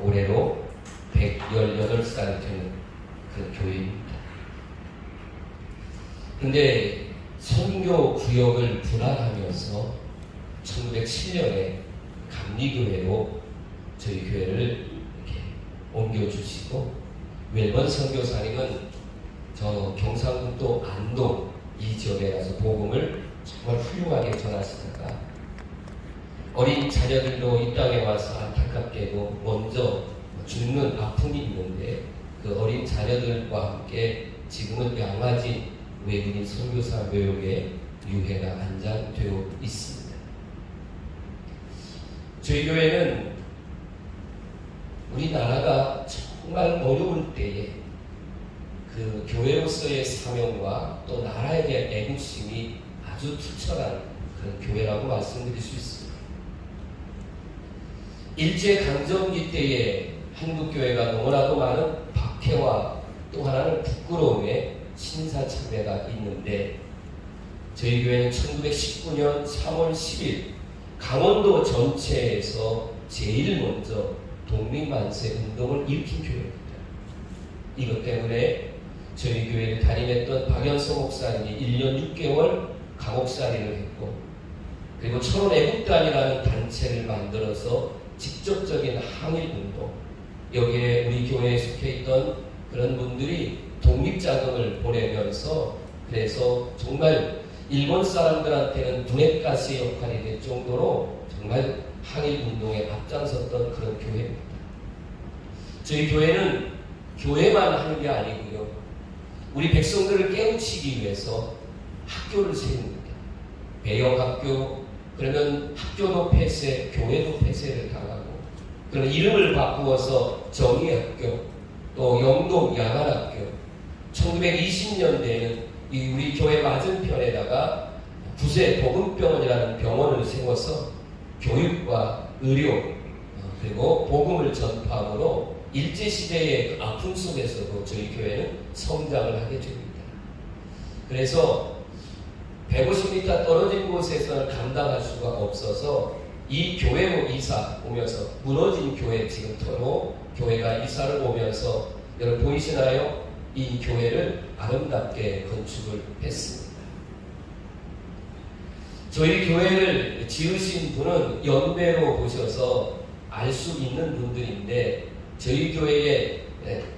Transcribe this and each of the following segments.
올해로 118살이 되는 그 교회입니다. 근데 선교 구역을 분할하면서 1907년에 감리교회로 저희 교회를 이렇게 옮겨주시고, 멜번 선교사님은 저 경상북도 안동 이 지역에 가서 복음을 정말 훌륭하게 전하시다가 어린 자녀들도 이 땅에 와서 안타깝게도 먼저 죽는 아픔이 있는데, 그 어린 자녀들과 함께 지금은 양화진 외국인 선교사 묘역에 유해가 안장되어 있습니다. 저희 교회는 우리나라가 정말 어려울 때에 그 교회로서의 사명과 또 나라에 대한 애국심이 아주 투철한 그런 교회라고 말씀드릴 수 있습니다. 일제강점기 때에 한국교회가 너무나도 많은 박해와 또 하나는 부끄러움에 신사참배가 있는데, 저희 교회는 1919년 3월 10일 강원도 전체에서 제일 먼저 독립만세 운동을 일으킨 교회입니다. 이것 때문에 저희 교회를 담임했던 박연서 목사님이 1년 6개월 감옥살이를 했고, 그리고 천원애국단이라는 단체를 만들어서 직접적인 항일운동, 여기에 우리 교회에 속해있던 그런 분들이 독립자금을 보내면서, 그래서 정말 일본 사람들한테는 눈엣가시 역할이 될 정도로 정말 항일운동에 앞장섰던 그런 교회입니다. 저희 교회는 교회만 하는 게 아니고요, 우리 백성들을 깨우치기 위해서 학교를 세웁니다. 배영학교, 그러면 학교도 폐쇄, 교회도 폐쇄를 당하고, 그런 이름을 바꾸어서 정의학교, 또 영동 야간학교, 1920년대에는 우리 교회 맞은편에다가 구세 복음병원이라는 병원을 세워서 교육과 의료, 그리고 복음을 전파함으로 일제시대의 그 아픔 속에서도 저희 교회는 성장을 하게 됩니다. 그래서 150m 떨어진 곳에서는 감당할 수가 없어서 이 교회로 이사 오면서, 무너진 교회 지금 터로 교회가 이사를 오면서, 여러분 보이시나요? 이 교회를 아름답게 건축을 했습니다. 저희 교회를 지으신 분은 연배로 보셔서 알 수 있는 분들인데, 저희 교회의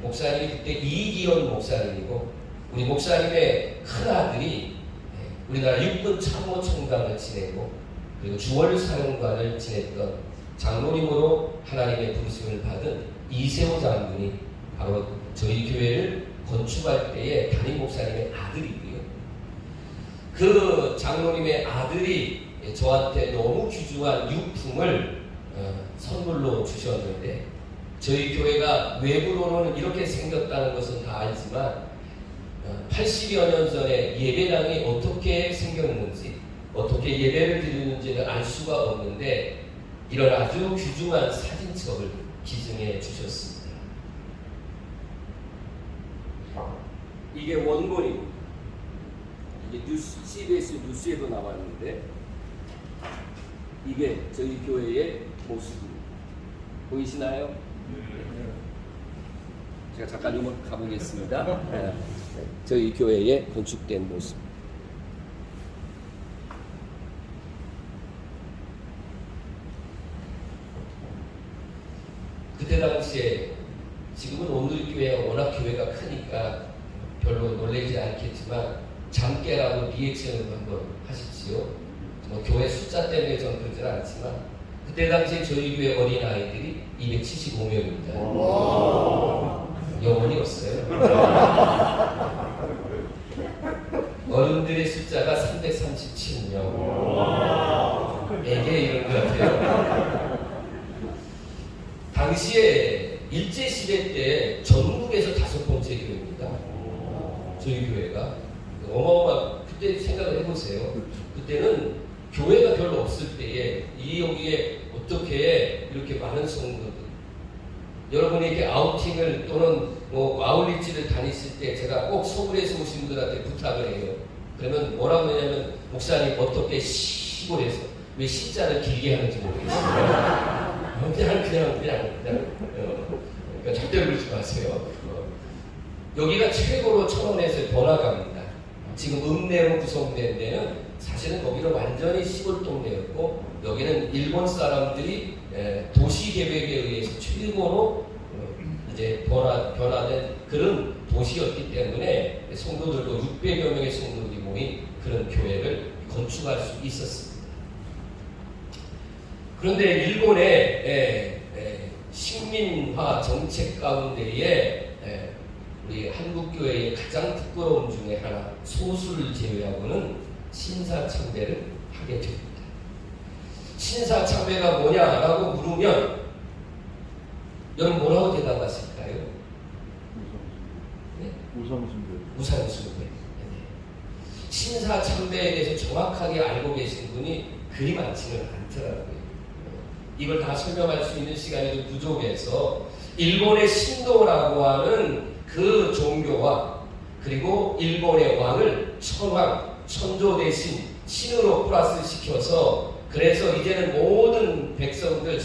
목사님이 그때 이기현 목사님이고, 우리 목사님의 큰아들이 우리나라 육군 참모총장을 지내고, 그리고 주월사령관을 지냈던 장로님으로 하나님의 부르심을 받은 이세호 장군이 바로 저희 교회를 건축할 때의 담임 목사님의 아들이고요. 그 장로님의 아들이 저한테 너무 귀중한 유품을 선물로 주셨는데, 저희 교회가 외부로는 이렇게 생겼다는 것은 다 알지만 80여 년 전에 예배당이 어떻게 생겼는지, 어떻게 예배를 드리는지를 알 수가 없는데, 이런 아주 귀중한 사진첩을 기증해 주셨습니다. 이게 원본이고, 이게 CBS 뉴스에도 나왔는데, 이게 저희 교회의 모습입니다. 보이시나요? 제가 잠깐 좀 가보겠습니다. 저희 교회의 건축된 모습. 그때 당시에, 지금은 오늘 교회가 워낙 교회가 크니까 별로 놀라지 않겠지만, 잠깨라고 리액션을 한번 하십시오. 뭐 교회 숫자 때문에 저는 그러지는 않지만, 그때 당시에 저희 교회 어린아이들이 275명입니다. 영혼이 없어요. 어른들의 숫자가 337명. 애게 이런 것 같아요. 당시에 일제시대 때 전국에서 5번째 교회입니다. 저희 교회가. 어마어마, 그때 생각을 해보세요. 그때는 교회가 별로 없을 때에 여기에 어떻게 이렇게 많은 성도들, 여러분이 이렇게 아우팅을 또는 뭐 아울리지를 다니실 때 제가 꼭 서울에서 오신 분들한테 부탁을 해요. 그러면 뭐라고 하냐면, 목사님 어떻게 시골에서 왜 시자를 길게 하는지 모르겠어요. 그러니까 절대로 그러지 마세요. 여기가 최고로 천원에서 번화가입니다. 지금 읍내로 구성된 데는 사실은 거기는 완전히 시골 동네였고, 여기는 일본 사람들이 도시 계획에 의해서 최고로 이제 변화된 그런 도시였기 때문에 성도들도 600여 명의 성도들이 모인 그런 교회를 건축할 수 있었습니다. 그런데 일본의 식민화 정책 가운데에 우리 한국교회의 가장 부끄러움 중에 하나, 소수를 제외하고는 신사참배를 하게 됩니다. 신사참배가 뭐냐라고 물으면 여러분 뭐라고 대답하실까요? 네? 우상숭배. 신사참배에 대해서 정확하게 알고 계신 분이 그리 많지는 않더라고요. 이걸 다 설명할 수 있는 시간이 좀 부족해서 일본의 신도라고 하는 그 종교와 그리고 일본의 왕을 천황, 천조 대신 신으로 플러스 시켜서, 그래서 이제는 모든 백성들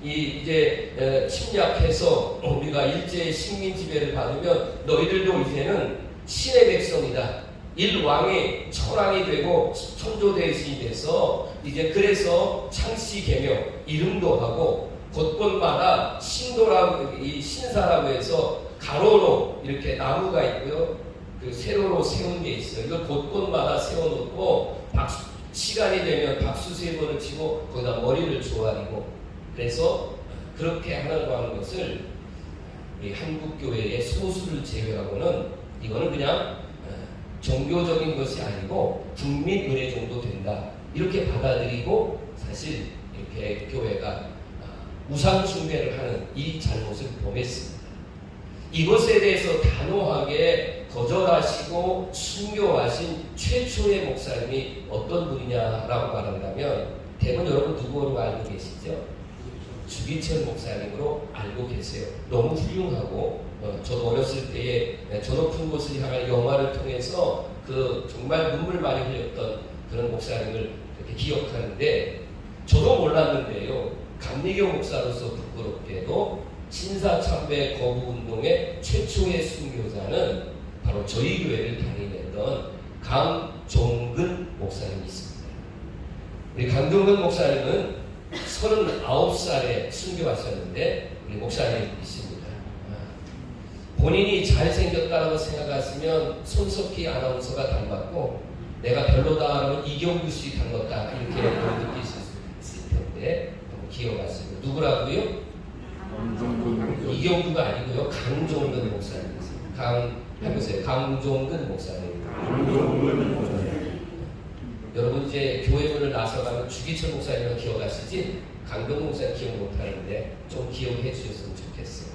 이제 침략해서 우리가 일제의 식민 지배를 받으면 너희들도 이제는 신의 백성이다. 일왕이 천왕이 되고 천조 대신이 돼서 이제 그래서 창씨 개명 이름도 하고 곳곳마다 신도라고, 이 신사라고 해서 가로로 이렇게 나무가 있고요. 그 세로로 세운 게 있어요. 이걸 곳곳마다 세워놓고 시간이 되면 박수 3번을 치고 거기다 머리를 조아리고, 그래서 그렇게 하는 것을 우리 한국교회의 소수를 제외하고는 이거는 그냥 종교적인 것이 아니고 국민의례 정도 된다, 이렇게 받아들이고 사실 이렇게 교회가 우상 숭배를 하는 이 잘못을 범했습니다. 이것에 대해서 단호하게 거절하시고 순교하신 최초의 목사님이 어떤 분이냐라고 말한다면 대부분 여러분 누구로 알고 계시죠? 주기철 목사님으로 알고 계세요. 너무 훌륭하고 저도 어렸을 때에 저 높은 곳을 향한 영화를 통해서 그 정말 눈물 많이 흘렸던 그런 목사님을 이렇게 기억하는데, 저도 몰랐는데요, 감리교 목사로서 부끄럽게도 신사참배 거부운동의 최초의 순교자는 바로 저희 교회를 다니던 강종근 목사님이 있습니다. 우리 강종근 목사님은 39살에 순교하셨는데 우리 목사님이십니다. 본인이 잘생겼다고 생각하시면 손석희 아나운서가 닮았고, 내가 별로다 하면 이경규 씨 닮았다, 이렇게 느끼실 수 있을 텐데 한번 기억하시고. 누구라고요? 이경규가 아니고요, 강종근 목사님이세요. 해보세요. 강종근 목사님. 여러분 이제 교회문을 나서가면 주기철 목사님을 기억하시지 강병 목사님 기억 못하는데 좀 기억해 주셨으면 좋겠어요.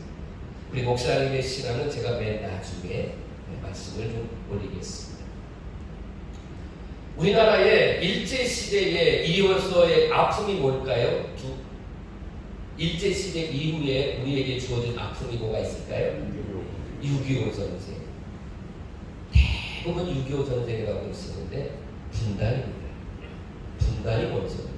우리 목사님의 신앙은 제가 맨 나중에 말씀을 좀 올리겠습니다. 우리나라의 일제시대에 이어서의 아픔이 뭘까요? 일제시대 이후에 우리에게 주어진 아픔이 뭐가 있을까요? 6.25 전쟁. 대부분 6.25 전쟁이라고 있었는데 분단입니다. 분단이 먼저입니다.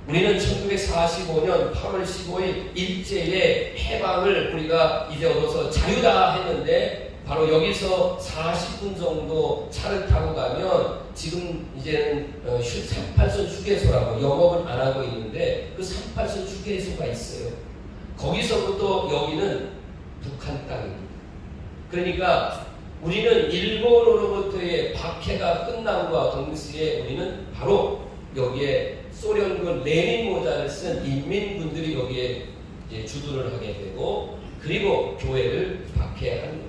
우리는 1945년 8월 15일 일제의 해방을 우리가 이제 얻어서 자유다 했는데, 바로 여기서 40분 정도 차를 타고 가면 지금 이제는 38선 휴게소라고 영업을 안 하고 있는데 그 38선 휴게소가 있어요. 거기서부터 여기는 북한 땅입니다. 그러니까 우리는 일본으로부터의 박해가 끝남과 동시에 우리는 바로 여기에 소련군 레닌 모자를 쓴 인민군들이 여기에 이제 주둔을 하게 되고, 그리고 교회를 박해한 겁니다.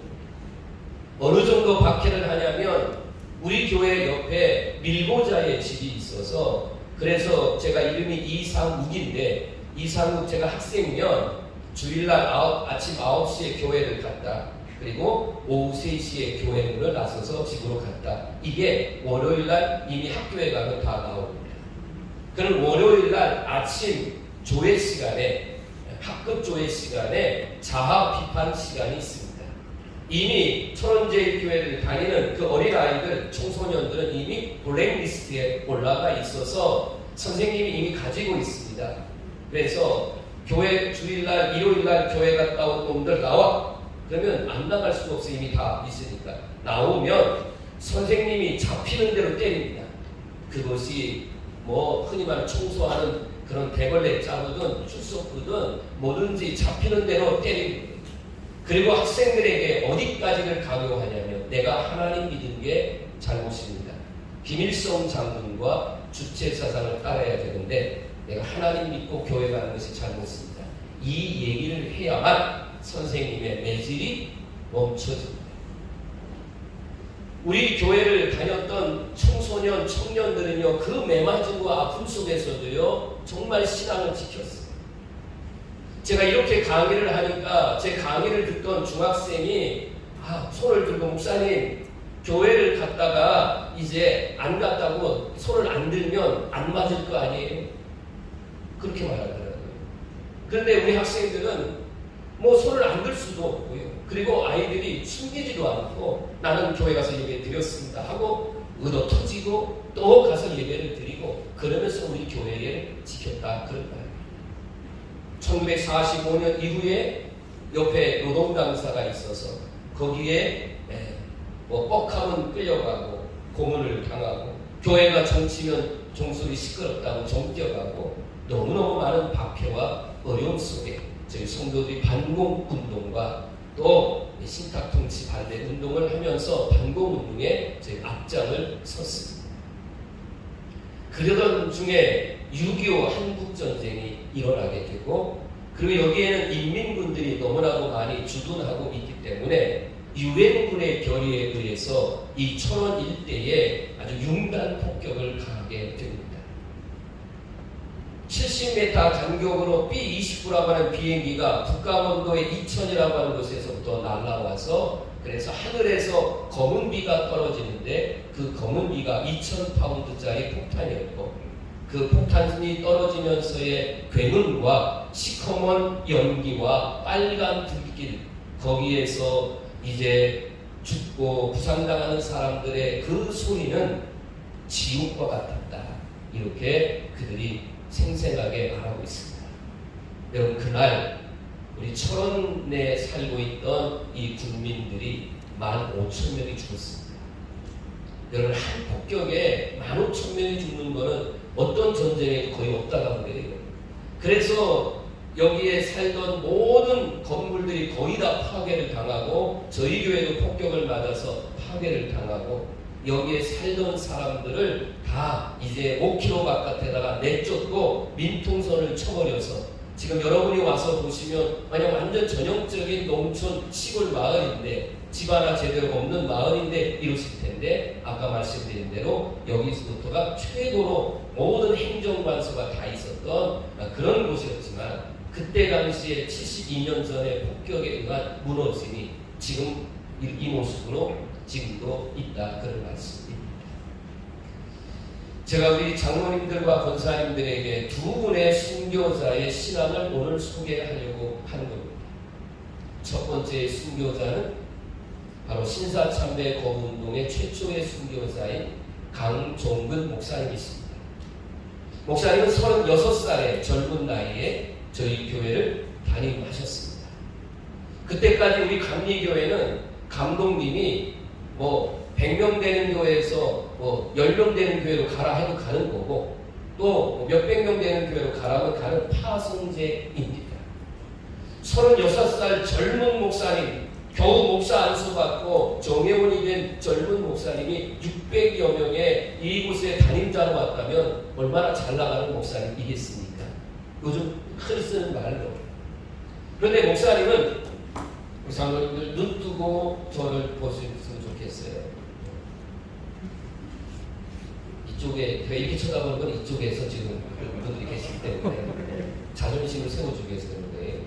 어느 정도 박해를 하냐면 우리 교회 옆에 밀고자의 집이 있어서, 그래서 제가 이름이 이상욱인데, 이상욱 제가 학생이면 주일날 아침 9시에 교회를 갔다. 그리고 오후 3시에 교회 문을 나서서 집으로 갔다. 이게 월요일날 이미 학교에 가면 다 나옵니다. 그럼 월요일날 아침 조회 시간에, 학급 조회 시간에 자아 비판 시간이 있습니다. 이미 천원제일교회를 다니는 그 어린아이들, 청소년들은 이미 블랙리스트에 올라가 있어서 선생님이 이미 가지고 있습니다. 그래서 교회 주일날, 일요일날 교회 갔다 온 놈들 나와. 그러면 안 나갈 수가 없어. 이미 다 있으니까. 나오면 선생님이 잡히는 대로 때립니다. 그것이 뭐 흔히 말하는 청소하는 그런 대걸레 짜거든 출석부든 뭐든지 잡히는 대로 때립니다. 그리고 학생들에게 어디까지를 강요하냐면 내가 하나님 믿은 게 잘못입니다. 김일성 장군과 주체사상을 따라야 되는데 내가 하나님 믿고 교회 가는 것이 잘못입니다. 이 얘기를 해야만 선생님의 매질이 멈춰집니다. 우리 교회를 다녔던 청소년, 청년들은요, 그 매맞음과 아픔 속에서도요, 정말 신앙을 지켰어요. 제가 이렇게 강의를 하니까 제 강의를 듣던 중학생이 손을 들고 목사님, 교회를 갔다가 이제 안 갔다고 손을 안 들면 안 맞을 거 아니에요? 그렇게 말하더라고요. 그런데 우리 학생들은 뭐 손을 안 들 수도 없고요. 그리고 아이들이 숨기지도 않고 나는 교회 가서 예배 드렸습니다 하고 의도 터지고 또 가서 예배를 드리고 그러면서 우리 교회를 지켰다 그런 거예요. 1945년 이후에 옆에 노동강사가 있어서 거기에 뭐 뻑하면 끌려가고 고문을 당하고 교회가 정치면 종소리 시끄럽다고 정뛰어가고 너무너무 많은 박해와 어려움 속에 저희 성도들이 반공운동과 또 신탁통치 반대 운동을 하면서 반공운동에 저희 앞장을 섰습니다. 그러던 중에 6.25 한국전쟁이 일어나게 되고 그리고 여기에는 인민군들이 너무나도 많이 주둔하고 있기 때문에 유엔군의 결의에 의해서 이 천원 일대에 아주 융단 폭격을 가하게 됩니다. 70m 간격으로 B-29라고 하는 비행기가 북강원도의 이천이라고 하는 곳에서부터 날아와서 그래서 하늘에서 검은 비가 떨어지는데 그 검은 비가 2000파운드짜리 폭탄이었고 그 폭탄이 떨어지면서의 괴물과 시커먼 연기와 빨간 불길 거기에서 이제 죽고 부상당하는 사람들의 그 소리는 지옥과 같았다. 이렇게 그들이 생생하게 말하고 있습니다. 여러분 그날 우리 철원에 살고 있던 이 국민들이 15,000명이 죽었습니다. 여러분 한 폭격에 15,000명이 죽는 것은 어떤 전쟁에도 거의 없다고 그래요. 그래서 여기에 살던 모든 건물들이 거의 다 파괴를 당하고 저희 교회도 폭격을 맞아서 파괴를 당하고 여기에 살던 사람들을 다 이제 5km 바깥에다가 내쫓고 민통선을 쳐버려서 지금 여러분이 와서 보시면 만약 완전 전형적인 농촌 시골 마을인데 집 하나 제대로 없는 마을인데 이러실 텐데 아까 말씀드린 대로 여기서부터가 최고로 모든 행정관서가 다 있었던 그런 곳이었지만 그때 당시에 72년 전에 폭격에 의한 무너짐이 지금 이 모습으로 지금도 있다 그런 말씀입니다. 제가 우리 장로님들과 권사님들에게 두 분의 순교자의 신앙을 오늘 소개하려고 하는 겁니다. 첫 번째 순교자는 바로 신사참배 거부운동의 최초의 순교자인 강종근 목사님이십니다. 목사님은 36살의 젊은 나이에 저희 교회를 담임하셨습니다. 그때까지 우리 감리교회는 감독님이 뭐 100명 되는 교회에서 뭐 10명 되는 교회로 가라 해도 가는 거고 또 몇백 명 되는 교회로 가라면 가는 파송제입니다. 36살 젊은 목사님 겨우 목사 안수받고 정회원이 된 젊은 목사님이 600여 명의 이곳에 담임자로 왔다면 얼마나 잘 나가는 목사님이겠습니까? 요즘 흔히 쓰는 말로. 그런데 목사님은 우리 장로님들 눈 뜨고 저를 보시면 좋겠어요. 이쪽에 제가 이렇게 쳐다보는 건 이쪽에서 지금 분들이 계시기 때문에 자존심을 세워주기 위해서 그런데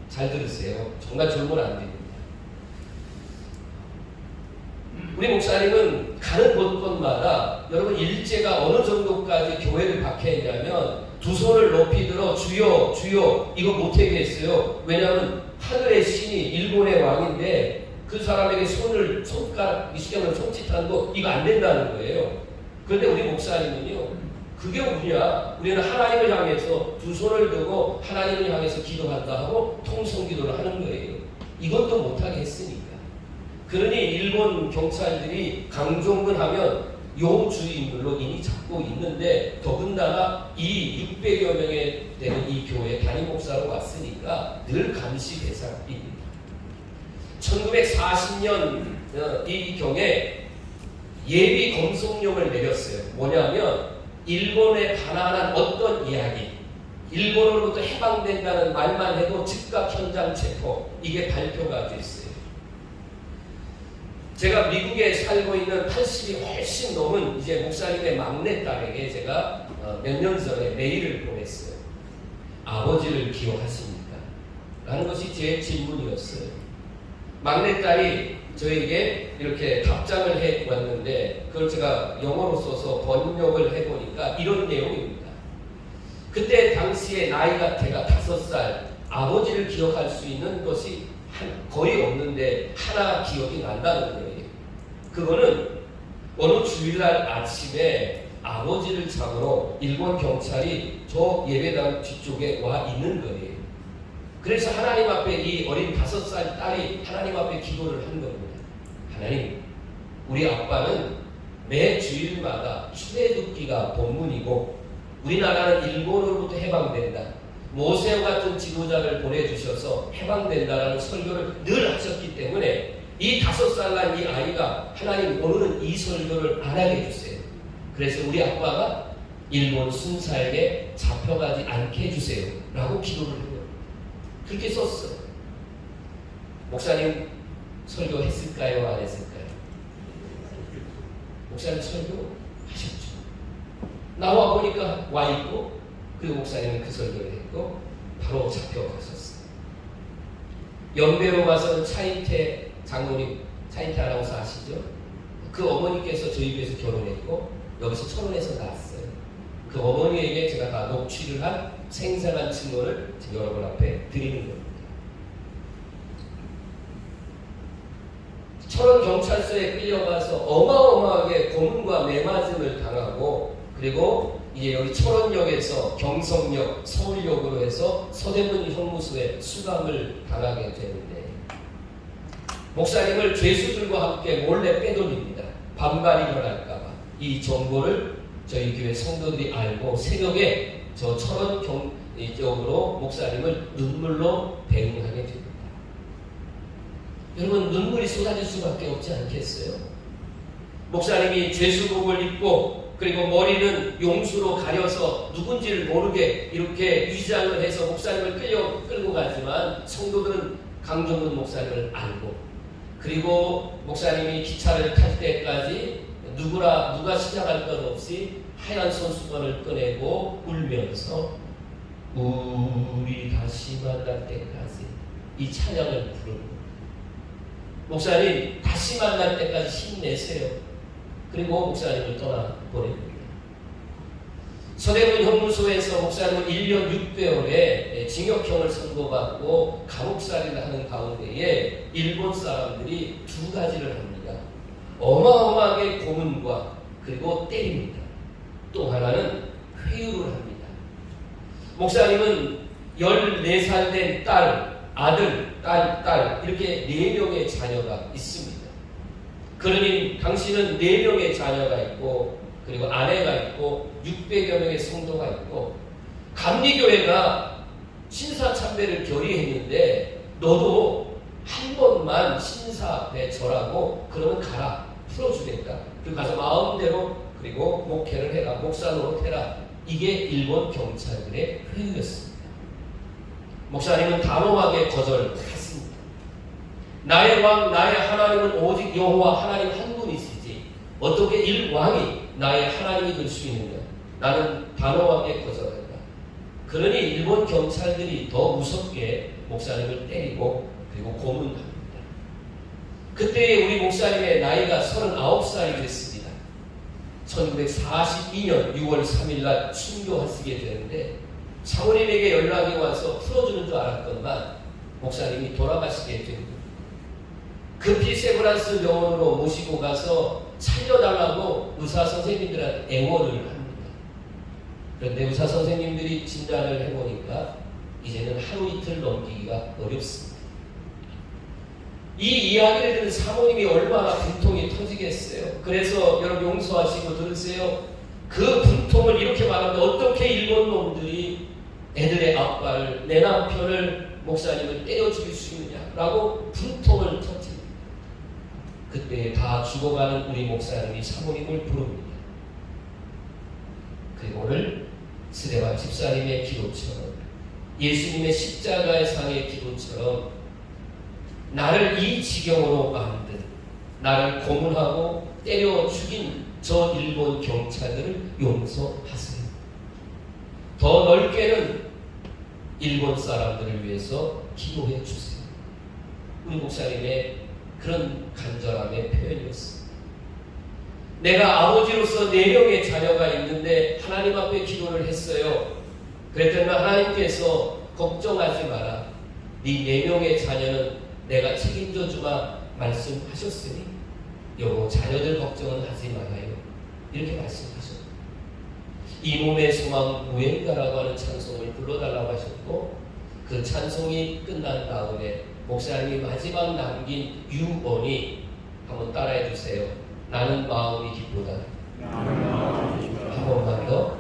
잘 들으세요. 정말 졸면 안 됩니다. 우리 목사님은 가는 곳곳마다 여러분 일제가 어느 정도까지 교회를 박해했냐면 두 손을 높이 들어 주여 주여 이거 못하겠어요. 왜냐하면 하늘의 신이 일본의 왕인데 그 사람에게 손가락 미시경을 손짓하는 거 이거 안 된다는 거예요. 그런데 우리 목사님은요 그게 우리야. 우리는 하나님을 향해서 두 손을 들고 하나님을 향해서 기도한다 하고 통성기도를 하는 거예요. 이것도 못하게 했으니까. 그러니 일본 경찰들이 강종근 하면 요 주인들로 이미 잡고 있는데, 더군다나 이 600여 명에 되는 이 교회 담임 목사로 왔으니까 늘 감시 대상입니다. 1940년 이 경에 예비 검속령을 내렸어요. 뭐냐면 일본에 반환한 어떤 이야기, 일본으로부터 해방된다는 말만 해도 즉각 현장 체포, 이게 발표가 됐어요. 제가 미국에 살고 있는 80이 훨씬 넘은 이제 목사님의 막내딸에게 제가 몇 년 전에 메일을 보냈어요. 아버지를 기억하십니까? 라는 것이 제 질문이었어요. 막내딸이 저에게 이렇게 답장을 해 왔는데, 그걸 제가 영어로 써서 번역을 해보니까 이런 내용입니다. 그때 당시에 나이가 제가 5살, 아버지를 기억할 수 있는 것이 거의 없는데 하나 기억이 난다는 거예요. 그거는 어느 주일날 아침에 아버지를 잡으러 일본 경찰이 저 예배당 뒤쪽에 와 있는 거예요. 그래서 하나님 앞에 이 어린 5살 딸이 하나님 앞에 기도를 한 겁니다. 하나님, 우리 아빠는 매 주일마다 출애굽기가 본문이고 우리나라는 일본으로부터 해방된다, 모세와 같은 지도자를 보내주셔서 해방된다라는 설교를 늘 하셨기 때문에 이 5살 난 이 아이가 하나님 오늘은 이 설교를 안 하게 해주세요. 그래서 우리 아빠가 일본 순사에게 잡혀가지 않게 해주세요 라고 기도를 해요. 그렇게 썼어요. 목사님 설교했을까요? 안 했을까요? 목사님 설교하셨죠. 나와 보니까 와 있고, 그리고 목사님은 그 설교를 했고 바로 잡혀갔었어요. 연배로 가서는 차인태 장로님, 차인태 아나운서 아시죠? 그 어머니께서 저희 교회에서 결혼했고 여기서 철원에서 나왔어요. 그 어머니에게 제가 다 녹취를 한 생생한 증거를 지금 여러분 앞에 드리는 겁니다. 철원 경찰서에 끌려가서 어마어마하게 고문과 매맞음을 당하고, 그리고 이제 여기 철원역에서 경성역, 서울역으로 해서 서대문 형무소에 수감을 당하게 되는데, 목사님을 죄수들과 함께 몰래 빼돌립니다. 반발이 일어날까봐. 이 정보를 저희 교회 성도들이 알고 새벽에 저 철원 이쪽으로 목사님을 눈물로 배웅하게 됩니다. 여러분, 눈물이 쏟아질 수밖에 없지 않겠어요? 목사님이 죄수복을 입고, 그리고 머리는 용수로 가려서 누군지를 모르게 이렇게 위장을 해서 목사님을 끌고 가지만 성도들은 강종근 목사님을 알고, 그리고 목사님이 기차를 탈 때까지 누가 시작할 것 없이 하얀 손수건을 꺼내고 울면서 우리 다시 만날 때까지 이 찬양을 부르고, 목사님 다시 만날 때까지 힘내세요. 그리고 목사님을 떠나보냅니다. 서대문 형무소에서 목사님은 1년 6개월의 징역형을 선고받고 감옥살이를 하는 가운데에 일본 사람들이 2가지를 합니다. 어마어마하게 고문과 그리고 때립니다. 또 하나는 회유를 합니다. 목사님은 14살 된 딸, 아들, 딸 이렇게 4명의 자녀가 있습니다. 그러니 당신은 4명의 자녀가 있고, 그리고 아내가 있고 600여 명의 성도가 있고, 감리교회가 신사참배를 결의했는데 너도 한 번만 신사 앞에 절하고 그러면 가라, 풀어주겠다. 그리고 가서 마음대로 그리고 목회를 해라, 목사 노릇해라. 이게 일본 경찰들의 회유였습니다. 목사님은 단호하게 거절했습니다. 나의 왕, 나의 하나님은 오직 여호와 하나님 한 분이시지 어떻게 일왕이 나의 하나님이 될 수 있느냐. 나는 단호하게 거절한다. 그러니 일본 경찰들이 더 무섭게 목사님을 때리고 그리고 고문합니다. 그때 우리 목사님의 나이가 39살이 됐습니다. 1942년 6월 3일 날 순교하시게 되는데, 사모님에게 연락이 와서 풀어주는 줄 알았건만 목사님이 돌아가시게 됩니다. 급히 세브란스 병원으로 모시고 가서 살려달라고 의사 선생님들한테 애원을 합니다. 그런데 의사 선생님들이 진단을 해보니까 이제는 하루 이틀 넘기기가 어렵습니다. 이 이야기를 들은 사모님이 얼마나 분통이 터지겠어요. 그래서 여러분 용서하시고 들으세요. 그 분통을 이렇게 말하는데 어떻게 일본 놈들이 애들의 아빠를, 내 남편을, 목사님을 때려 죽일 수 있느냐라고 분통을 터뜨립니다. 그때 다 죽어가는 우리 목사님이 사모님을 부릅니다. 그리고 오늘 스데반 집사님의 기도처럼, 예수님의 십자가의 상의 기도처럼 나를 이 지경으로 만든, 나를 고문하고 때려 죽인 저 일본 경찰들을 용서하세요. 더 넓게는 일본 사람들을 위해서 기도해 주세요. 우리 목사님의 그런 간절함의 표현이었습니다. 내가 아버지로서 4명의 자녀가 있는데 하나님 앞에 기도를 했어요. 그랬더니 하나님께서 걱정하지 마라. 네 4명의 자녀는 내가 책임져 주마 말씀하셨으니 여보 자녀들 걱정은 하지 말아요. 이렇게 말씀하셨고, 이 몸의 소망 무행가라고 하는 찬송을 불러달라고 하셨고, 그 찬송이 끝난 다음에 목사님이 마지막 남긴 유언이 한번 따라해 주세요. 나는 마음이 기쁘다. 한 번만 더.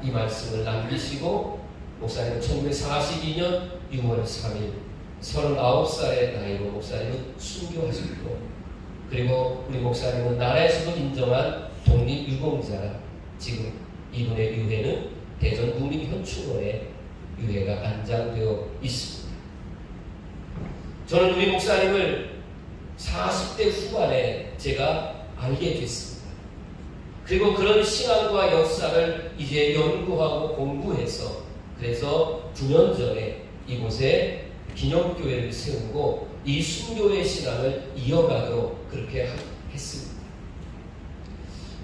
이 말씀을 남기시고 목사님은 1942년 6월 3일 39살의 나이로 목사님은 순교하셨고, 그리고 우리 목사님은 나라에서도 인정한 독립유공자, 지금 이분의 유해는 대전국립현충원에 유해가 안장되어 있습니다. 저는 우리 목사님을 40대 후반에 제가 알게 됐습니다. 그리고 그런 신앙과 역사를 이제 연구하고 공부해서, 그래서 9년 전에 이곳에 기념교회를 세우고 이 순교의 신앙을 이어가도록 그렇게 했습니다.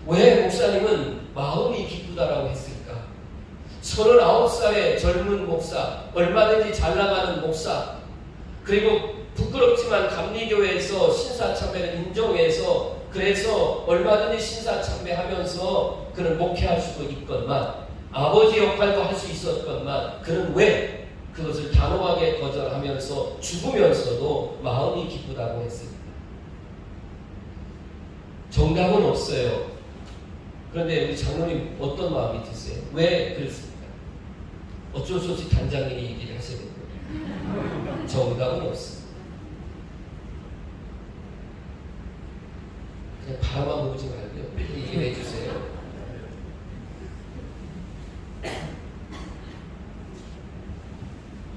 왜 목사님은 마음이 기쁘다라고 했을까? 39살의 젊은 목사, 얼마든지 잘 나가는 목사, 그리고 부끄럽지만 감리교회에서 신사참배를 인정해서 그래서 얼마든지 신사참배하면서 그는 목회할 수도 있건만, 아버지 역할도 할 수 있었건만, 그는 왜 그것을 단호하게 거절하면서 죽으면서도 마음이 기쁘다고 했습니다. 정답은 없어요. 그런데 우리 장로님 어떤 마음이 드세요? 왜 그랬습니까? 어쩔 수 없이 단장님이 얘기를 하셔야 됩니다. 정답은 없습니다. 그냥 바라만 보지 말고요. 얘기를 해주세요.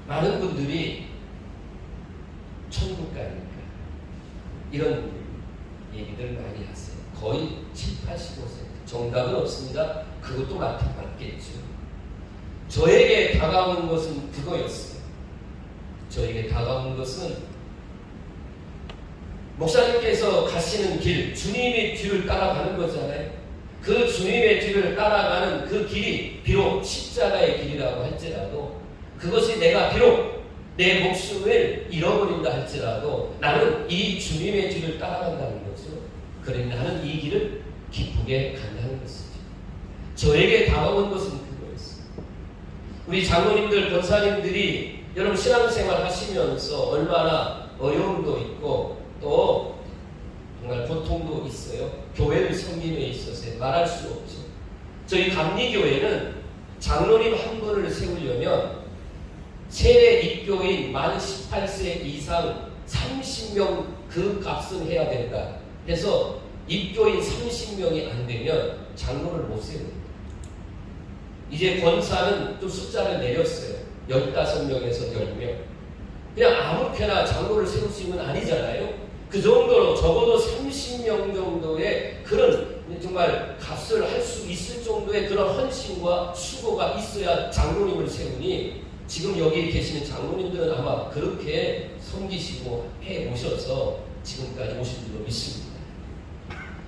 많은 분들이 천국 가니까 이런 얘기들 많이 하세요. 거의 70-80%. 정답은 없습니다. 그것도 맞겠죠. 저에게 다가온 것은 그거였어요. 저에게 다가온 것은 목사님께서 가시는 길, 주님의 뒤를 따라가는 거잖아요. 그 주님의 뒤를 따라가는 그 길이 비록 십자가의 길이라고 할지라도, 그것이 내가 비록 내 목숨을 잃어버린다 할지라도 나는 이 주님의 뒤를 따라간다는 거죠. 그래 나는 이 길을 기쁘게 간다는 것이죠. 저에게 다가온 것은 그거였어요. 우리 장로님들, 권사님들이 여러분 신앙생활 하시면서 얼마나 어려움도 있고 또 정말 고통도 있어요. 교회를 섬김에 있어서 말할 수 없죠. 저희 감리교회는 장로님 한 분을 세우려면 세례 입교인 만 18세 이상 30명 그 값은 해야 된다. 그래서 입교인 30명이 안 되면 장로를 못 세웁니다. 이제 권사는 또 숫자를 내렸어요. 15명에서 10명. 그냥 아무렇게나 장로를 세울 수 있는 건 아니잖아요. 그 정도로 적어도 30명 정도의 그런 정말 값을 할 수 있을 정도의 그런 헌신과 수고가 있어야 장로님을 세우니, 지금 여기 계시는 장로님들은 아마 그렇게 섬기시고 해 오셔서 지금까지 오신 줄로 믿습니다.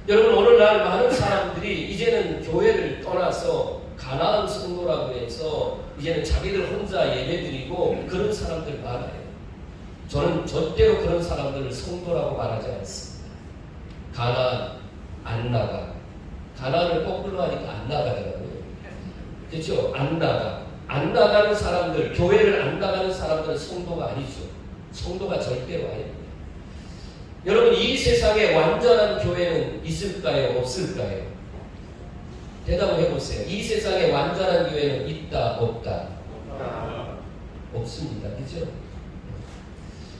여러분 오늘날 많은 사람들이 이제는 교회를 떠나서 가나안 성도라고 해서 이제는 자기들 혼자 예배드리고 그런 사람들 많아요. 저는 절대로 그런 사람들을 성도라고 말하지 않습니다. 가나안 안 나가, 가난을 거꾸로 하니까 안 나가더라고요. 그렇죠? 안 나가. 안 나가는 사람들, 교회를 안 나가는 사람들은 성도가 아니죠. 성도가 절대로 아닙니다. 여러분, 이 세상에 완전한 교회는 있을까요? 없을까요? 대답을 해보세요. 이 세상에 완전한 교회는 있다, 없다? 없습니다. 그죠?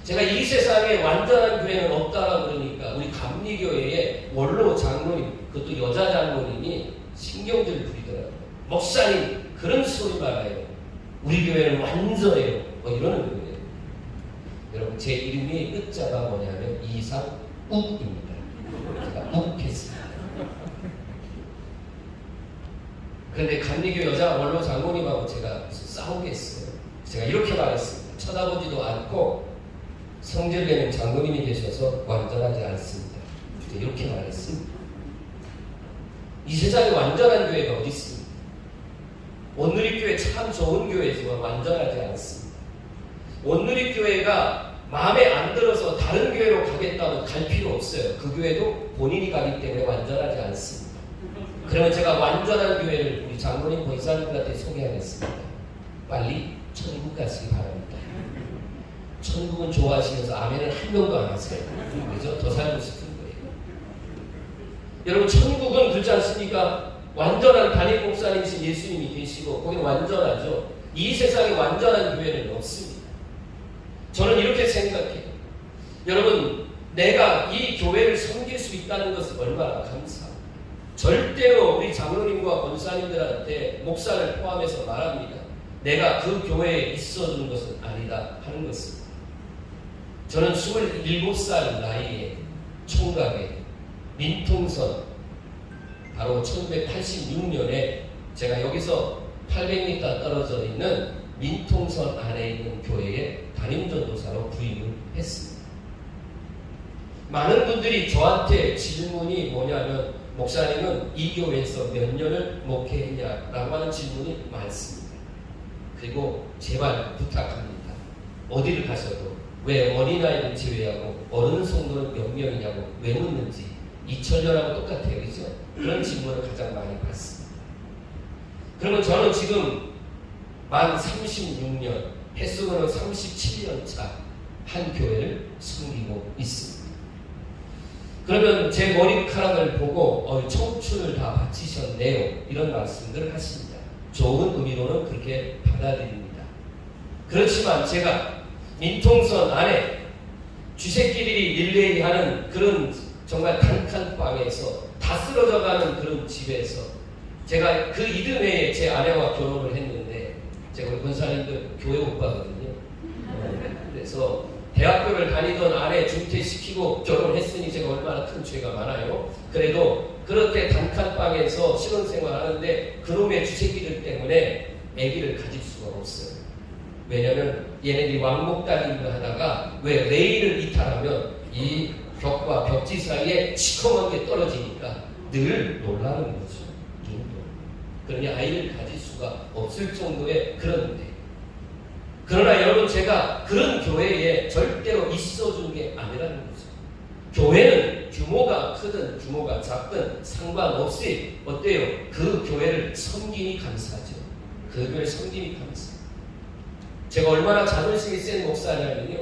제가 이 세상에 완전한 교회는 없다라고 그러니까 우리 감리교회의 원로 장로님, 그것도 여자 장로님이 신경질 부리더라고요. 목사님, 그런 소리 말아요. 우리 교회는 완전해요. 뭐 이러는 거예요. 여러분, 제 이름이 끝자가 뭐냐면 이상욱입니다. 제가 욱했습니다. 그런데 감리교 여자 원로 장로님하고 제가 싸우겠어요. 제가 이렇게 말했습니다. 쳐다보지도 않고 성질내는 장로님이 계셔서 완전하지 않습니다. 이렇게 말했습니다. 이 세상에 완전한 교회가 어디 있습니까? 온누리교회 참 좋은 교회지만 완전하지 않습니다. 온누리교회가 마음에 안 들어서 다른 교회로 가겠다면 갈 필요 없어요. 그 교회도 본인이 가기 때문에 완전하지 않습니다. 그러면 제가 완전한 교회를 우리 장로님 권사님들한테 소개하겠습니다. 빨리 천국 가시기 바랍니다. 천국은 좋아하시면서 아멘을 한 명도 안 하세요. 그죠? 더 살고 싶은 거예요. 여러분, 천국은 그렇지 않습니까? 완전한 담임 목사님이신 예수님이 계시고 거기는 완전하죠. 이 세상에 완전한 교회는 없습니다. 저는 이렇게 생각해요. 여러분, 내가 이 교회를 섬길 수 있다는 것은 얼마나 감사합니다. 절대로 우리 장로님과 권사님들한테 목사를 포함해서 말합니다. 내가 그 교회에 있어주는 것은 아니다 하는 것입니다. 저는 27살 나이에 총각에 민통선 바로 1986년에 제가 여기서 800m 떨어져 있는 민통선 안에 있는 교회에 담임전도사로 부임을 했습니다. 많은 분들이 저한테 질문이 뭐냐면 목사님은 이 교회에서 몇 년을 목회했냐라고 하는 질문이 많습니다. 그리고 제발 부탁합니다. 어디를 가셔도 왜 어린아이를 제외하고 어른 성도는 몇 명이냐고 왜 묻는지 이철년하고 똑같아요. 그죠? 그런 질문을 가장 많이 받습니다. 그러면 저는 지금 만 36년, 횟수로는 37년 차 한 교회를 섬기고 있습니다. 그러면 제 머리카락을 보고 청춘을 다 바치셨네요. 이런 말씀들을 하십니다. 좋은 의미로는 그렇게 받아들입니다. 그렇지만 제가 민통선 안에 쥐새끼들이 릴레이 하는 그런 정말 단칸방에서 다 쓰러져가는 그런 집에서 제가 그 이듬해에 제 아내와 결혼을 했는데 제가 우리 권사님들 교회 오빠거든요. 그래서 대학교를 다니던 아내 중퇴시키고 결혼했으니 제가 얼마나 큰 죄가 많아요. 그래도 그렇게 단칸방에서 신혼생활 하는데 그놈의 쥐새끼들 때문에 아기를 가질 수가 없어요. 왜냐면 얘네들이 왕복달림을 하다가 왜 레일을 이탈하면 이 벽과 벽지 사이에 시커먼 게 떨어지니까 늘 놀라는 거죠. 그러니 아이를 가질 수가 없을 정도의 그런데 그러나 여러분 제가 그런 교회에 절대로 있어주는 게 아니라는 거죠. 교회는 규모가 크든 규모가 작든 상관없이 어때요? 그 교회를 섬기니 감사하죠. 그 교회를 섬기니 감사해요. 제가 얼마나 자존심이 센 목사냐면요.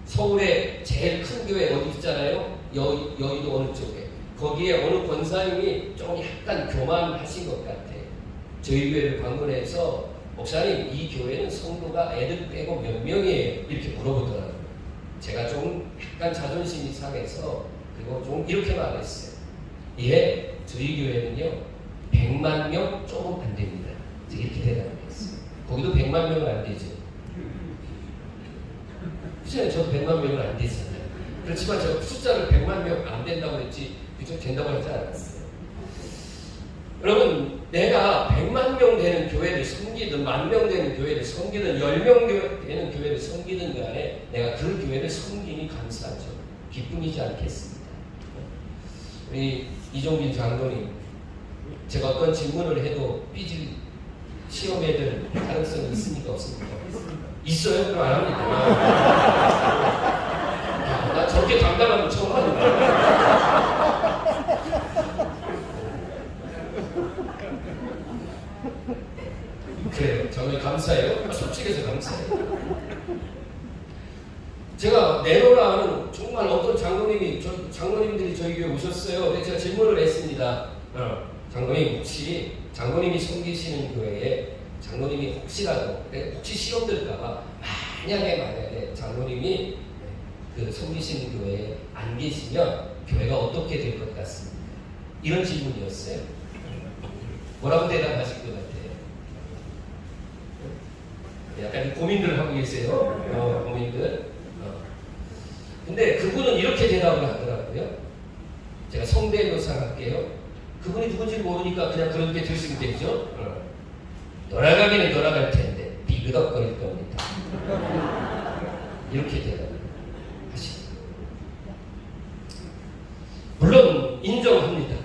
서울에 제일 큰 교회 어디 있잖아요? 여의도 어느 쪽에. 거기에 어느 권사님이 좀 약간 교만하신 것 같아요. 저희 교회를 방문해서 목사님 이 교회는 성도가 애들 빼고 몇 명이에요? 이렇게 물어보더라고요. 제가 좀 약간 자존심이 상해서 그리고 좀 이렇게 말했어요. 예, 저희 교회는요 100만 명 조금 안 됩니다. 이렇게 대답했어요. 거기도 100만 명은 안 되죠. 그죠? 저도 100만 명은 안 되잖아요. 그렇지만 제가 숫자를 100만 명 안 된다고 했지 그죠? 된다고 하지 않았어요. 여러분 내가 100만 명 되는 교회를 섬기든 10,000명 되는 교회를 섬기든 10명 되는 교회를 섬기든 간에 내가 그 교회를 섬기니 감사하죠. 기쁨이지 않겠습니다. 우리 이종빈 장로님 제가 어떤 질문을 해도 삐질 시험에 들 가능성이 있습니까? 없습니까? 있어요? 그럼 안 합니다. 나 저렇게 당당한 거 처음 하는데 장로님 감사해요. 솔직해서 감사해요. 제가 내로라 하는 정말 어떤 장로님들이 저희 교회 오셨어요. 근데 제가 질문을 했습니다. 장로님 혹시 장로님이 섬기시는 교회에 장로님이 혹시라도 혹시 시험 들까봐 만약에 장로님이 그 섬기시는 교회에 안 계시면 교회가 어떻게 될 것 같습니까? 이런 질문이었어요. 뭐라고 대답하실 것 같아요? 약간 고민들을 하고 계세요. 고민들. 근데 그분은 이렇게 대답을 하더라고요. 제가 성대묘사 할게요. 그분이 누군지 모르니까 그냥 그렇게 들으시면 되죠. 돌아가기는 돌아갈 텐데 비그덕거릴 겁니다. 이렇게 대답을 하십니다. 물론 인정합니다.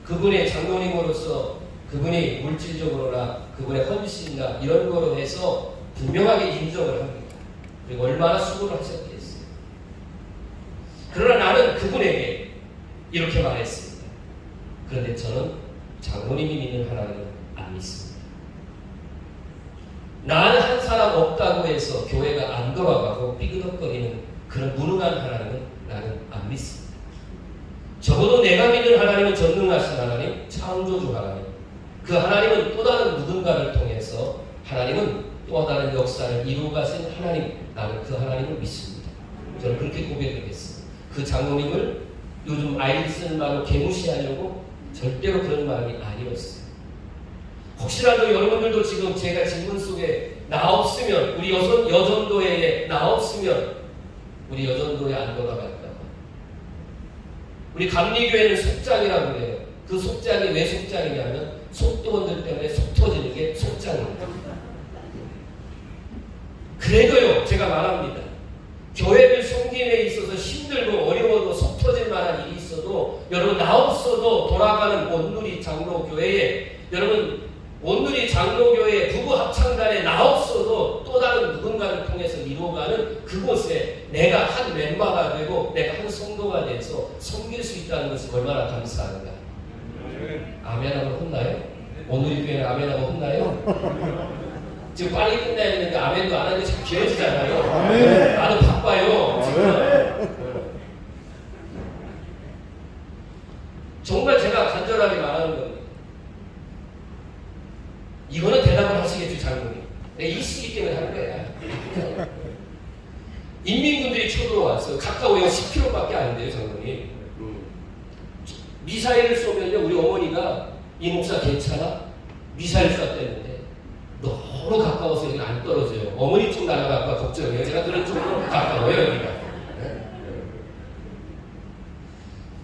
그분의 장로님으로서 그분이 물질적으로나 그분의 헌신이나 이런 거로 해서 분명하게 인정을 합니다. 그리고 얼마나 수고를 하셨겠어요. 그러나 나는 그분에게 이렇게 말했습니다. 그런데 저는 장로님이 믿는 하나님을 안 믿습니다. 나는 한 사람 없다고 해서 교회가 안 돌아가고 삐그덕거리는 그런 무능한 하나님은 나는 안 믿습니다. 적어도 내가 믿는 하나님은 전능하신 하나님, 창조주 하나님. 그 하나님은 또 다른 누군가를 통해서 하나님은 또 다른 역사를 이루어 가신 하나님, 나는 그 하나님을 믿습니다. 저는 그렇게 고백하겠습니다. 그 장로님을 요즘 아이들 쓰는 말로 개무시하려고 절대로 그런 마음이 아니었어요. 혹시라도 여러분들도 지금 제가 질문 속에 나 없으면, 우리 여전도에 나 없으면 우리 여전도에 안 돌아갈까 봐. 우리 감리교회는 속장이라고 그래요. 그 속장이 왜 속장이냐면 속도원들 때문에 속 터지는 게 속장입니다. 그래도요, 제가 말합니다. 교회를 섬김에 있어서 힘들고 어려워도 속 터질 만한 일이 있어도 여러분 나 없어도 돌아가는 온누리 장로교회에, 여러분 온누리 장로교회 부부 합창단에 나 없어도 또 다른 누군가를 통해서 이루어가는 그곳에 내가 한 멤버가 되고 내가 한 성도가 돼서 섬길 수 있다는 것이 얼마나 감사한가. 아멘하면 혼나요? 온누리 교회는 아멘하면 혼나요? 지금 빨리 끝나야 되는데 아멘도 안 하는데 참 길어지잖아요. 아멘. 나는 바빠요. 지금. 정말 제가 간절하게 말하는 겁니다. 이거는 대답을 하시겠죠, 장로님. 내가 이 시기 때문에 하는 거야. 인민군들이 쳐들어왔어요. 가까워요. 10km밖에 안 돼요, 장로님. 미사일을 쏘면요, 우리 어머니가 이 목사 괜찮아? 미사일 쐈대는데 너무 가까워서 여기 안 떨어져요. 어머니 쪽 날아갈까 걱정해요. 제가 그런 쪽으로 가까워요, 여기가.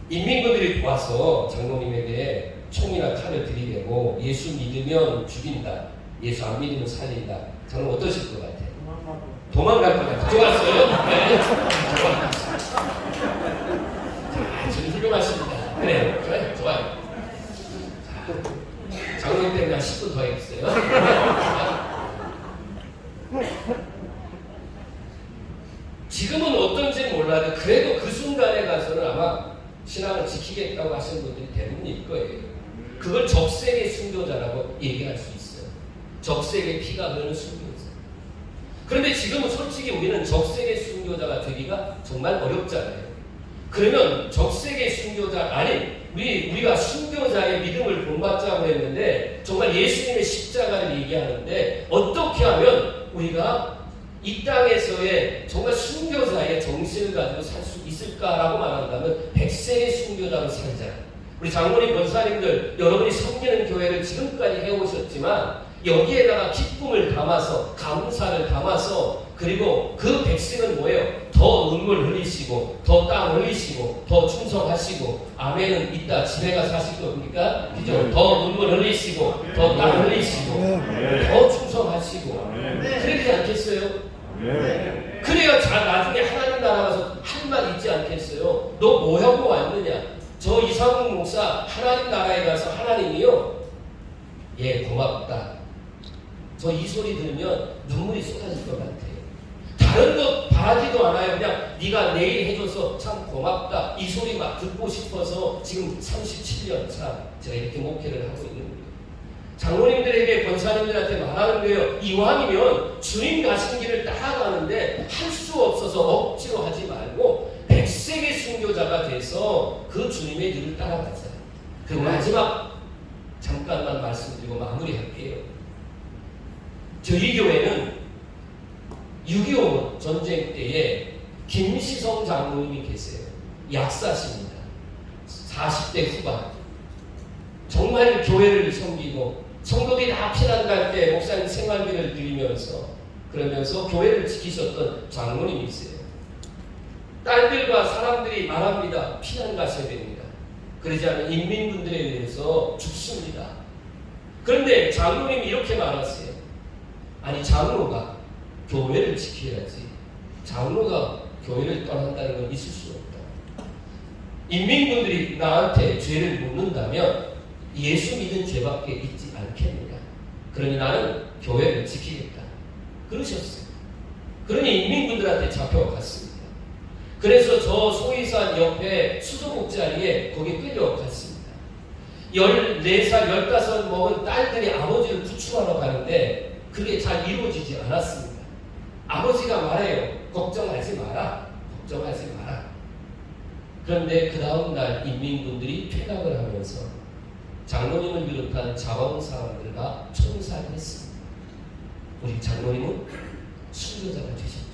인민군들이 와서 장로님에게 총이나 칼을 들이대고 예수 믿으면 죽인다, 예수 안 믿으면 살린다. 장로님 어떠실 것 같아요? 도망갈 것 같아요. 좋았어요? 네. 지금 훌륭하십니다. 그래, 좋아요. 장로님 때문에 한 10분 더 했어요. 지금은 어떤지 몰라도 그래도 그 순간에 가서는 아마 신앙을 지키겠다고 하시는 분들이 대부분일 거예요. 그걸 적색의 순교자라고 얘기할 수 있어요. 적색의 피가 흐르는 순교자. 그런데 지금은 솔직히 우리는 적색의 순교자가 되기가 정말 어렵잖아요. 그러면 적색의 순교자, 아니 우리가 순교자의 믿음을 본받자고 했는데 정말 예수님의 십자가를 얘기하는데 어떻게 하면 우리가 이 땅에서의 정말 순교자의 정신을 가지고 살 수 있을까라고 말한다면 100세의 순교자로 살자. 우리 장로님 권사님들 여러분이 섬기는 교회를 지금까지 해오셨지만 여기에다가 기쁨을 담아서 감사를 담아서 그리고 그 백성은 뭐예요? 더 눈물 흘리시고 더 땀 흘리시고 더 충성하시고 아멘은 이따 집에 가서 하실 겁니까? 그죠? 더 눈물 흘리시고 더 땀 흘리시고 더 충성하시고 그렇지 않겠어요? 그래야 나중에 하나님 나라 가서 할 말 있지 않겠어요? 너 뭐 하고 왔느냐? 저 이상훈 목사 하나님 나라에 가서 하나님이요, 예 고맙다. 저 이 소리 들으면 눈물이 쏟아질 것 같아요. 다른 것 바라지도 않아요. 그냥 네가 내일 해줘서 참 고맙다. 이 소리 막 듣고 싶어서 지금 37년 차 제가 이렇게 목회를 하고 있는 거예요. 장로님들에게 권사님들한테 말하는 거예요. 이왕이면 주님 가신 길을 따라가는데 할 수 없어서 억지로 하지 말고 100세기 순교자가 돼서 그 주님의 길을 따라가자. 그 마지막 잠깐만 말씀드리고 마무리할게요. 저희 교회는 6.25 전쟁 때에 김시성 장로님이 계세요. 약사십니다. 40대 후반. 정말 교회를 섬기고 성도들이 다 피난 갈 때 목사님 생활비를 드리면서 그러면서 교회를 지키셨던 장로님이 있어요. 딸들과 사람들이 말합니다. 피난 가셔야 됩니다. 그러지 않으면 인민군들에 의해서 죽습니다. 그런데 장로님이 이렇게 말하세요. 아니 장로가 교회를 지켜야지. 장로가 교회를 떠난다는 건 있을 수 없다. 인민군들이 나한테 죄를 묻는다면 예수 믿은 죄밖에 있지 않겠느냐. 그러니 나는 교회를 지키겠다. 그러셨어요. 그러니 인민군들한테 잡혀갔습니다. 그래서 저 소이산 옆에 수도국 자리에 거기 끌려갔습니다. 14살, 15 먹은 딸들이 아버지를 구출하러 가는데 그게 잘 이루어지지 않았습니다. 아버지가 말해요. 걱정하지 마라. 걱정하지 마라. 그런데 그 다음날 인민군들이 퇴각을 하면서 장로님을 비롯한 자원사람들과 총살했습니다. 우리 장로님은 순교자가 되셨죠.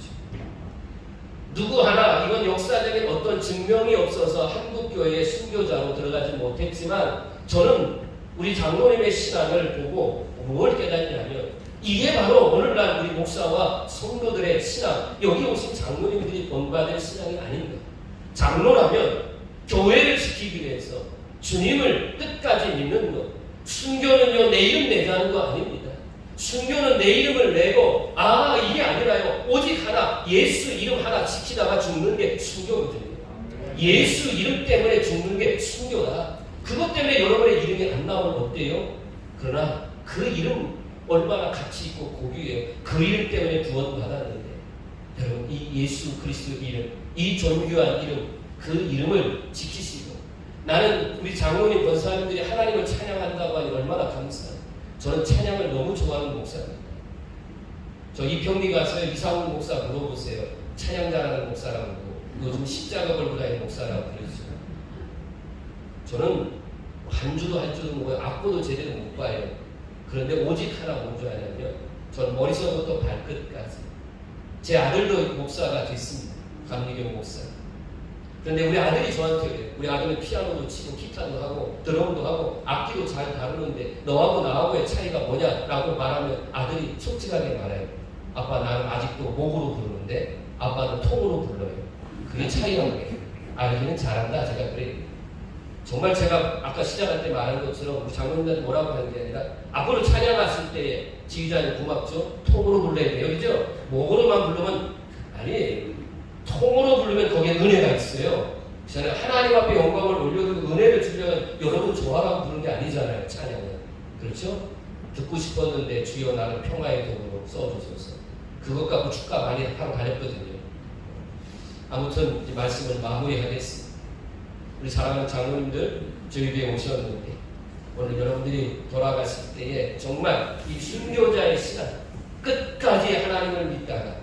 누구 하나 이건 역사적인 어떤 증명이 없어서 한국교회의 순교자로 들어가지 못했지만 저는 우리 장로님의 신앙을 보고 뭘 깨닫냐면 이게 바로 오늘날 우리 목사와 성도들의 신앙, 여기 오신 장로님들이 본받을 신앙이 아닌가. 장로라면 교회를 지키기 위해서 주님을 끝까지 믿는 것. 순교는요 내 이름 내자는 거 아닙니다. 순교는 내 이름을 내고 이게 아니라요. 오직 하나 예수 이름 하나 지키다가 죽는 게 순교거든요. 예수 이름 때문에 죽는 게 순교다. 그것 때문에 여러분의 이름이 안 나오면 어때요? 그러나 그 이름 얼마나 가치 있고 고귀해요. 그 이름 때문에 구원받았는데 여러분 이 예수 그리스도 이름, 이 존귀한 이름, 그 이름을 지키시고 나는 우리 장로님 권사님들이 하나님을 찬양한다고 하니 얼마나 감사해요. 저는 찬양을 너무 좋아하는 목사입니다. 저 이평리 가서 이상훈 목사 물어보세요. 찬양 잘하는 목사라고 요즘 십자가 걸고 다니는 목사라고 그러죠. 저는 한 주도 할 줄은 모르고 악보도 제대로 못 봐요. 그런데 오직 하나 뭔지 아냐면 전 머리서부터 발끝까지 제 아들도 목사가 됐습니다. 감리경 목사. 그런데 우리 아들이 저한테 그래요. 우리 아들은 피아노도 치고 기타도 하고 드럼도 하고 악기도 잘 다루는데 너하고 나하고의 차이가 뭐냐라고 말하면 아들이 솔직하게 말해요. 아빠 나는 아직도 목으로 부르는데 아빠는 통으로 불러요. 그게 차이라는 거예요. 알기는 잘한다. 제가 그래요. 정말 제가 아까 시작할 때 말한 것처럼 우리 장로님들한테 뭐라고 하는 게 아니라 앞으로 찬양하실 때에 지휘자님 고맙죠? 통으로 불러야 돼요. 그죠? 목으로만 부르면 아니에요. 통으로 부르면 거기에 은혜가 있어요. 저는 하나님 앞에 영광을 올려드리고 은혜를 주려면 여러분 좋아라고 부르는 게 아니잖아요. 찬양은. 그렇죠? 듣고 싶었는데 주여 나를 평화의 도구로 써주셔서 그것 갖고 축가 많이 하러 다녔거든요. 아무튼 이제 말씀을 마무리하겠습니다. 우리 사랑하는 장로님들 저희 교회에 오셨는데 오늘 여러분들이 돌아가실 때에 정말 이 순교자의 신앙 끝까지 하나님을 믿다가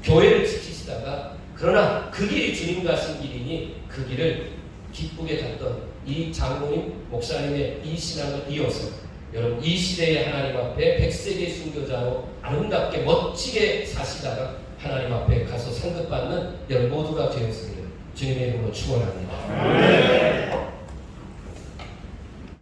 교회를 지키시다가 그러나 그 길이 주님 가신 길이니 그 길을 기쁘게 갔던 이 장로님 목사님의 이 신앙을 이어서 여러분 이 시대의 하나님 앞에 100세기 순교자로 아름답게 멋지게 사시다가 하나님 앞에 가서 상급받는 여러분 모두가 되었으기를 주님의 이름으로 축원합니다.